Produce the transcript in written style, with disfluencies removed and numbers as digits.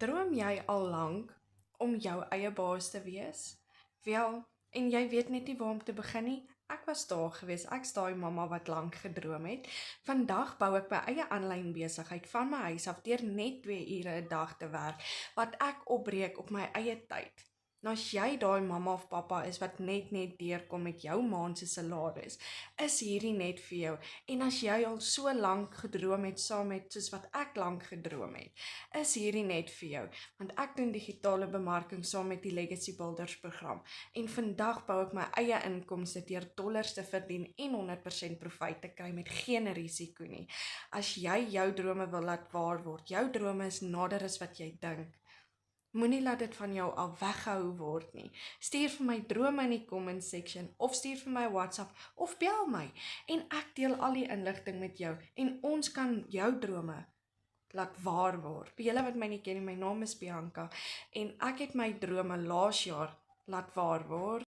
Droom jy al lank om jou eie baas te wees? Wel, en jy weet net nie waar om te begin nie? Ek was daar gewees, ek's daai mamma wat lank gedroom het. Vandag bou ek my eie aanlyn besigheid van my huis af deur net 2 ure 'n dag te werk, wat ek opbreek op my eie tyd. Nou as jy daai mamma of pappa is wat net deurkom met jou maand se salaris, is hierdie net vir jou. En as jy al so lank gedroom het saam met soos wat ek lank gedroom het, is hierdie net vir jou, want ek doen digitale bemarking saam met die Legacy Builders program, en vandag bou ek my eie inkomste deur dollars te verdien en 100% profijt te kry met geen risiko nie. As jy jou drome wil laat waar word, jou drome is nader as wat jy dink. Moenie laat dit van jou af weggehou word nie. Stuur vir my drome in die comment section, of stuur vir my WhatsApp, of bel my, en ek deel al die inligting met jou, en ons kan jou drome laat waar word. Vir julle wat my nie ken nie, my naam is Bianca, en ek het my drome laas jaar laat waar word.